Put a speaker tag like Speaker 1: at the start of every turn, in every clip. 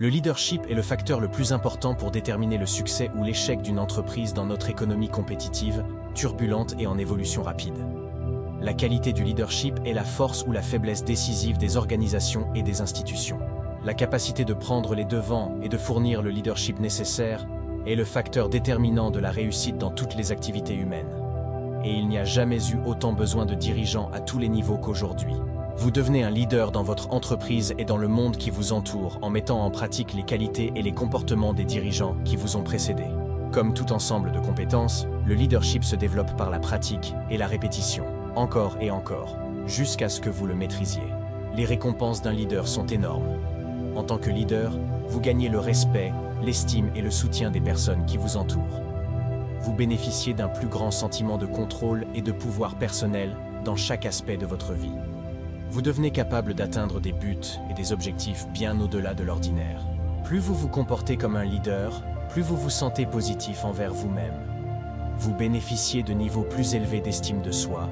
Speaker 1: Le leadership est le facteur le plus important pour déterminer le succès ou l'échec d'une entreprise dans notre économie compétitive, turbulente et en évolution rapide. La qualité du leadership est la force ou la faiblesse décisive des organisations et des institutions. La capacité de prendre les devants et de fournir le leadership nécessaire est le facteur déterminant de la réussite dans toutes les activités humaines. Et il n'y a jamais eu autant besoin de dirigeants à tous les niveaux qu'aujourd'hui. Vous devenez un leader dans votre entreprise et dans le monde qui vous entoure en mettant en pratique les qualités et les comportements des dirigeants qui vous ont précédé. Comme tout ensemble de compétences, le leadership se développe par la pratique et la répétition, encore et encore, jusqu'à ce que vous le maîtrisiez. Les récompenses d'un leader sont énormes. En tant que leader, vous gagnez le respect, l'estime et le soutien des personnes qui vous entourent. Vous bénéficiez d'un plus grand sentiment de contrôle et de pouvoir personnel dans chaque aspect de votre vie. Vous devenez capable d'atteindre des buts et des objectifs bien au-delà de l'ordinaire. Plus vous vous comportez comme un leader, plus vous vous sentez positif envers vous-même. Vous bénéficiez de niveaux plus élevés d'estime de soi,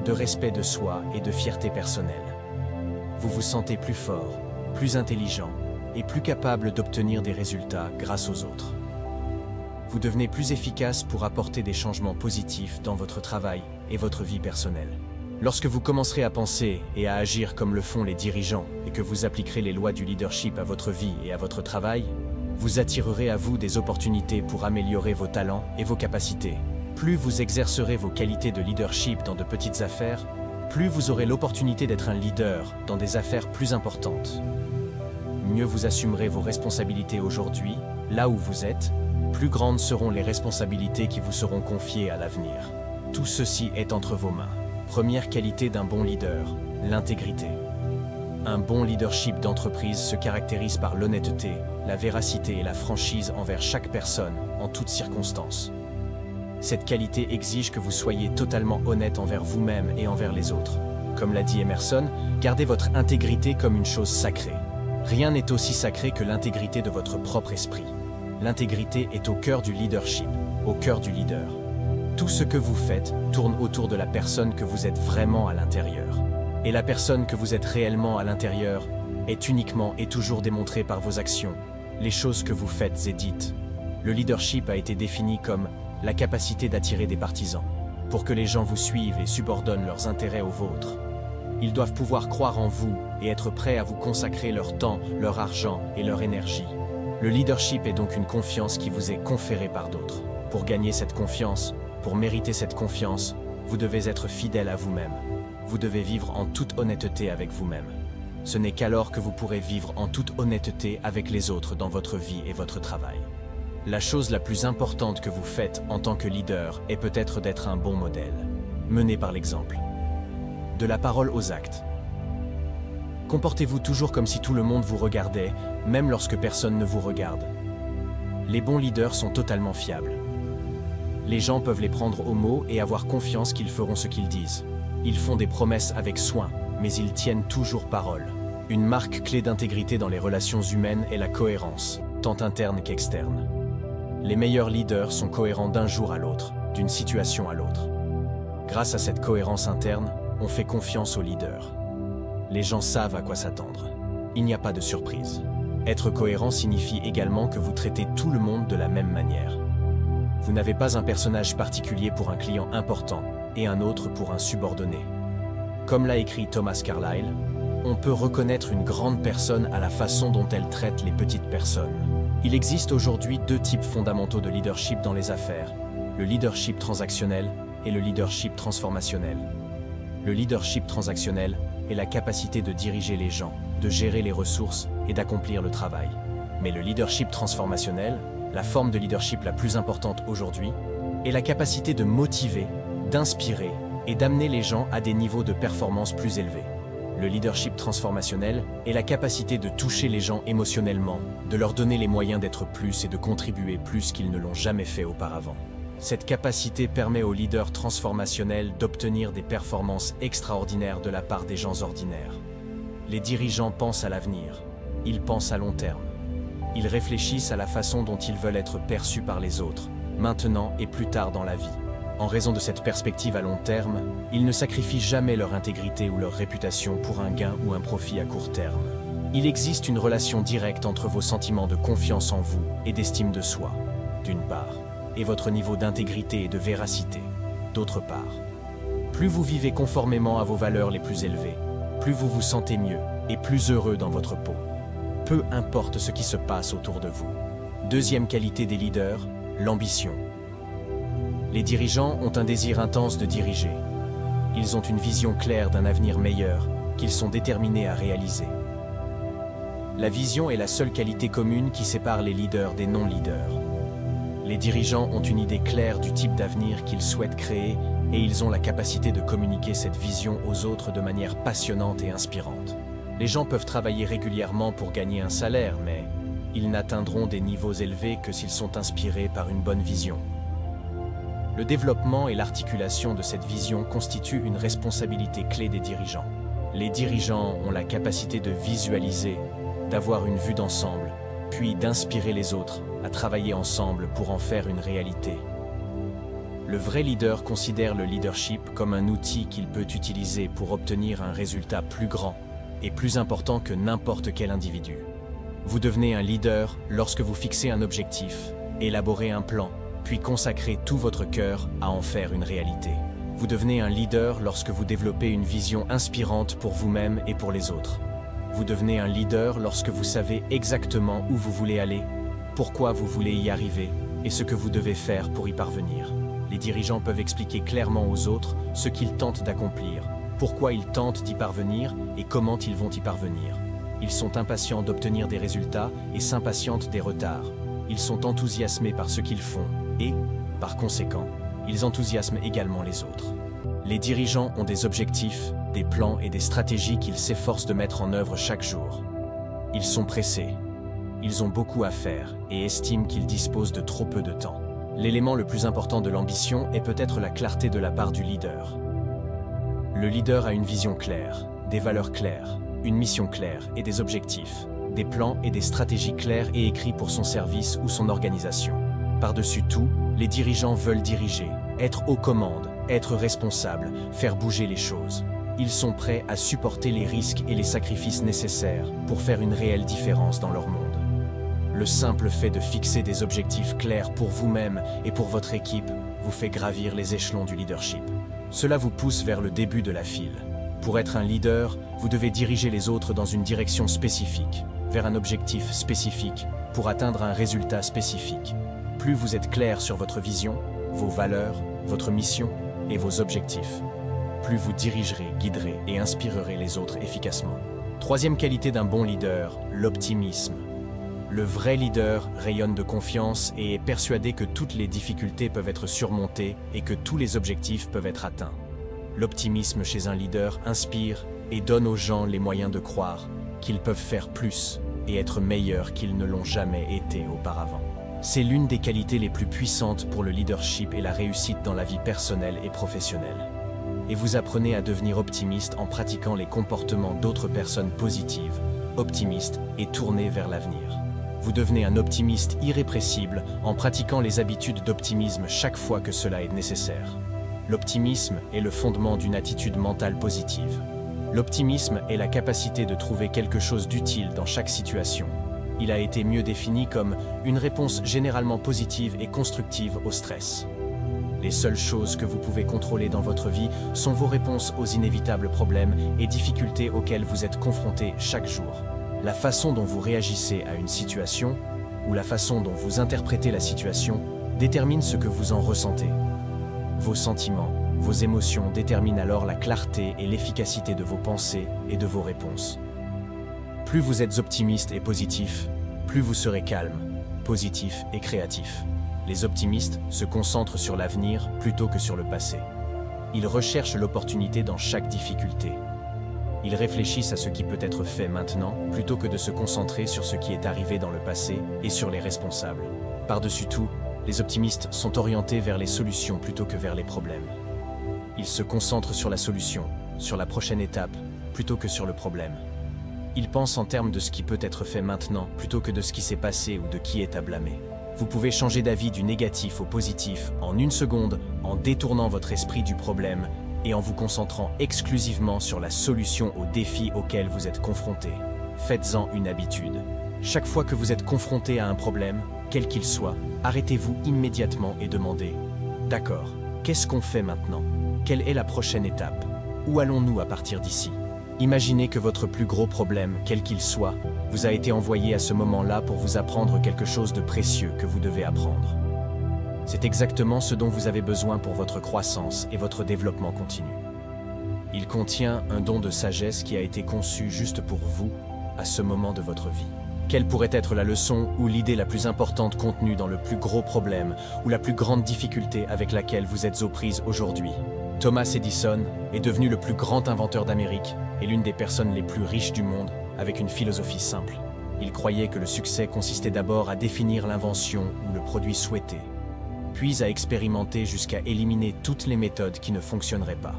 Speaker 1: de respect de soi et de fierté personnelle. Vous vous sentez plus fort, plus intelligent et plus capable d'obtenir des résultats grâce aux autres. Vous devenez plus efficace pour apporter des changements positifs dans votre travail et votre vie personnelle. Lorsque vous commencerez à penser et à agir comme le font les dirigeants et que vous appliquerez les lois du leadership à votre vie et à votre travail, vous attirerez à vous des opportunités pour améliorer vos talents et vos capacités. Plus vous exercerez vos qualités de leadership dans de petites affaires, plus vous aurez l'opportunité d'être un leader dans des affaires plus importantes. Mieux vous assumerez vos responsabilités aujourd'hui, là où vous êtes, plus grandes seront les responsabilités qui vous seront confiées à l'avenir. Tout ceci est entre vos mains. Première qualité d'un bon leader, l'intégrité. Un bon leadership d'entreprise se caractérise par l'honnêteté, la véracité et la franchise envers chaque personne, en toutes circonstances. Cette qualité exige que vous soyez totalement honnête envers vous-même et envers les autres. Comme l'a dit Emerson, gardez votre intégrité comme une chose sacrée. Rien n'est aussi sacré que l'intégrité de votre propre esprit. L'intégrité est au cœur du leadership, au cœur du leader. Tout ce que vous faites tourne autour de la personne que vous êtes vraiment à l'intérieur. Et la personne que vous êtes réellement à l'intérieur est uniquement et toujours démontrée par vos actions, les choses que vous faites et dites. Le leadership a été défini comme la capacité d'attirer des partisans, pour que les gens vous suivent et subordonnent leurs intérêts aux vôtres. Ils doivent pouvoir croire en vous et être prêts à vous consacrer leur temps, leur argent et leur énergie. Le leadership est donc une confiance qui vous est conférée par d'autres. Pour gagner cette confiance, pour mériter cette confiance, vous devez être fidèle à vous-même. Vous devez vivre en toute honnêteté avec vous-même. Ce n'est qu'alors que vous pourrez vivre en toute honnêteté avec les autres dans votre vie et votre travail. La chose la plus importante que vous faites en tant que leader est peut-être d'être un bon modèle. Menez par l'exemple. De la parole aux actes. Comportez-vous toujours comme si tout le monde vous regardait, même lorsque personne ne vous regarde. Les bons leaders sont totalement fiables. Les gens peuvent les prendre au mot et avoir confiance qu'ils feront ce qu'ils disent. Ils font des promesses avec soin, mais ils tiennent toujours parole. Une marque clé d'intégrité dans les relations humaines est la cohérence, tant interne qu'externe. Les meilleurs leaders sont cohérents d'un jour à l'autre, d'une situation à l'autre. Grâce à cette cohérence interne, on fait confiance aux leaders. Les gens savent à quoi s'attendre. Il n'y a pas de surprise. Être cohérent signifie également que vous traitez tout le monde de la même manière. Vous n'avez pas un personnage particulier pour un client important et un autre pour un subordonné. Comme l'a écrit Thomas Carlyle, on peut reconnaître une grande personne à la façon dont elle traite les petites personnes. Il existe aujourd'hui deux types fondamentaux de leadership dans les affaires, le leadership transactionnel et le leadership transformationnel. Le leadership transactionnel est la capacité de diriger les gens, de gérer les ressources et d'accomplir le travail. Mais le leadership transformationnel, la forme de leadership la plus importante aujourd'hui, est la capacité de motiver, d'inspirer et d'amener les gens à des niveaux de performance plus élevés. Le leadership transformationnel est la capacité de toucher les gens émotionnellement, de leur donner les moyens d'être plus et de contribuer plus qu'ils ne l'ont jamais fait auparavant. Cette capacité permet aux leaders transformationnels d'obtenir des performances extraordinaires de la part des gens ordinaires. Les dirigeants pensent à l'avenir, ils pensent à long terme. Ils réfléchissent à la façon dont ils veulent être perçus par les autres, maintenant et plus tard dans la vie. En raison de cette perspective à long terme, ils ne sacrifient jamais leur intégrité ou leur réputation pour un gain ou un profit à court terme. Il existe une relation directe entre vos sentiments de confiance en vous et d'estime de soi, d'une part, et votre niveau d'intégrité et de véracité, d'autre part. Plus vous vivez conformément à vos valeurs les plus élevées, plus vous vous sentez mieux et plus heureux dans votre peau. Peu importe ce qui se passe autour de vous. Deuxième qualité des leaders, l'ambition. Les dirigeants ont un désir intense de diriger. Ils ont une vision claire d'un avenir meilleur qu'ils sont déterminés à réaliser. La vision est la seule qualité commune qui sépare les leaders des non-leaders. Les dirigeants ont une idée claire du type d'avenir qu'ils souhaitent créer et ils ont la capacité de communiquer cette vision aux autres de manière passionnante et inspirante. Les gens peuvent travailler régulièrement pour gagner un salaire, mais ils n'atteindront des niveaux élevés que s'ils sont inspirés par une bonne vision. Le développement et l'articulation de cette vision constituent une responsabilité clé des dirigeants. Les dirigeants ont la capacité de visualiser, d'avoir une vue d'ensemble, puis d'inspirer les autres à travailler ensemble pour en faire une réalité. Le vrai leader considère le leadership comme un outil qu'il peut utiliser pour obtenir un résultat plus grand et plus important que n'importe quel individu. Vous devenez un leader lorsque vous fixez un objectif, élaborez un plan, puis consacrez tout votre cœur à en faire une réalité. Vous devenez un leader lorsque vous développez une vision inspirante pour vous-même et pour les autres. Vous devenez un leader lorsque vous savez exactement où vous voulez aller, pourquoi vous voulez y arriver et ce que vous devez faire pour y parvenir. Les dirigeants peuvent expliquer clairement aux autres ce qu'ils tentent d'accomplir, pourquoi ils tentent d'y parvenir et comment ils vont y parvenir. Ils sont impatients d'obtenir des résultats et s'impatientent des retards. Ils sont enthousiasmés par ce qu'ils font et, par conséquent, ils enthousiasment également les autres. Les dirigeants ont des objectifs, des plans et des stratégies qu'ils s'efforcent de mettre en œuvre chaque jour. Ils sont pressés. Ils ont beaucoup à faire et estiment qu'ils disposent de trop peu de temps. L'élément le plus important de l'ambition est peut-être la clarté de la part du leader. Le leader a une vision claire, des valeurs claires, une mission claire et des objectifs, des plans et des stratégies claires et écrits pour son service ou son organisation. Par-dessus tout, les dirigeants veulent diriger, être aux commandes, être responsables, faire bouger les choses. Ils sont prêts à supporter les risques et les sacrifices nécessaires pour faire une réelle différence dans leur monde. Le simple fait de fixer des objectifs clairs pour vous-même et pour votre équipe vous fait gravir les échelons du leadership. Cela vous pousse vers le début de la file. Pour être un leader, vous devez diriger les autres dans une direction spécifique, vers un objectif spécifique, pour atteindre un résultat spécifique. Plus vous êtes clair sur votre vision, vos valeurs, votre mission et vos objectifs, plus vous dirigerez, guiderez et inspirerez les autres efficacement. Troisième qualité d'un bon leader, l'optimisme. Le vrai leader rayonne de confiance et est persuadé que toutes les difficultés peuvent être surmontées et que tous les objectifs peuvent être atteints. L'optimisme chez un leader inspire et donne aux gens les moyens de croire qu'ils peuvent faire plus et être meilleurs qu'ils ne l'ont jamais été auparavant. C'est l'une des qualités les plus puissantes pour le leadership et la réussite dans la vie personnelle et professionnelle. Et vous apprenez à devenir optimiste en pratiquant les comportements d'autres personnes positives, optimistes et tournées vers l'avenir. Vous devenez un optimiste irrépressible en pratiquant les habitudes d'optimisme chaque fois que cela est nécessaire. L'optimisme est le fondement d'une attitude mentale positive. L'optimisme est la capacité de trouver quelque chose d'utile dans chaque situation. Il a été mieux défini comme une réponse généralement positive et constructive au stress. Les seules choses que vous pouvez contrôler dans votre vie sont vos réponses aux inévitables problèmes et difficultés auxquels vous êtes confrontés chaque jour. La façon dont vous réagissez à une situation, ou la façon dont vous interprétez la situation, détermine ce que vous en ressentez. Vos sentiments, vos émotions déterminent alors la clarté et l'efficacité de vos pensées et de vos réponses. Plus vous êtes optimiste et positif, plus vous serez calme, positif et créatif. Les optimistes se concentrent sur l'avenir plutôt que sur le passé. Ils recherchent l'opportunité dans chaque difficulté. Ils réfléchissent à ce qui peut être fait maintenant plutôt que de se concentrer sur ce qui est arrivé dans le passé et sur les responsables. Par-dessus tout, les optimistes sont orientés vers les solutions plutôt que vers les problèmes. Ils se concentrent sur la solution, sur la prochaine étape, plutôt que sur le problème. Ils pensent en termes de ce qui peut être fait maintenant plutôt que de ce qui s'est passé ou de qui est à blâmer. Vous pouvez changer d'avis du négatif au positif en une seconde en détournant votre esprit du problème et en vous concentrant exclusivement sur la solution aux défis auxquels vous êtes confronté. faites-en une habitude. Chaque fois que vous êtes confronté à un problème, quel qu'il soit, arrêtez-vous immédiatement et demandez « D'accord, qu'est-ce qu'on fait maintenant? Quelle est la prochaine étape? Où allons-nous à partir d'ici ?» Imaginez que votre plus gros problème, quel qu'il soit, vous a été envoyé à ce moment-là pour vous apprendre quelque chose de précieux que vous devez apprendre. C'est exactement ce dont vous avez besoin pour votre croissance et votre développement continu. Il contient un don de sagesse qui a été conçu juste pour vous, à ce moment de votre vie. Quelle pourrait être la leçon ou l'idée la plus importante contenue dans le plus gros problème ou la plus grande difficulté avec laquelle vous êtes aux prises aujourd'hui? Thomas Edison est devenu le plus grand inventeur d'Amérique et l'une des personnes les plus riches du monde avec une philosophie simple. Il croyait que le succès consistait d'abord à définir l'invention ou le produit souhaité, puis à expérimenter jusqu'à éliminer toutes les méthodes qui ne fonctionneraient pas.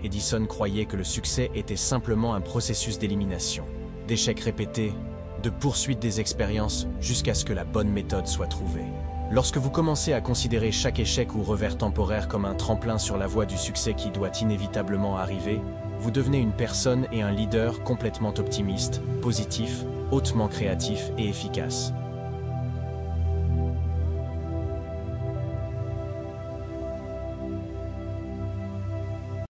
Speaker 1: Edison croyait que le succès était simplement un processus d'élimination, d'échecs répétés, de poursuite des expériences jusqu'à ce que la bonne méthode soit trouvée. Lorsque vous commencez à considérer chaque échec ou revers temporaire comme un tremplin sur la voie du succès qui doit inévitablement arriver, vous devenez une personne et un leader complètement optimiste, positif, hautement créatif et efficace.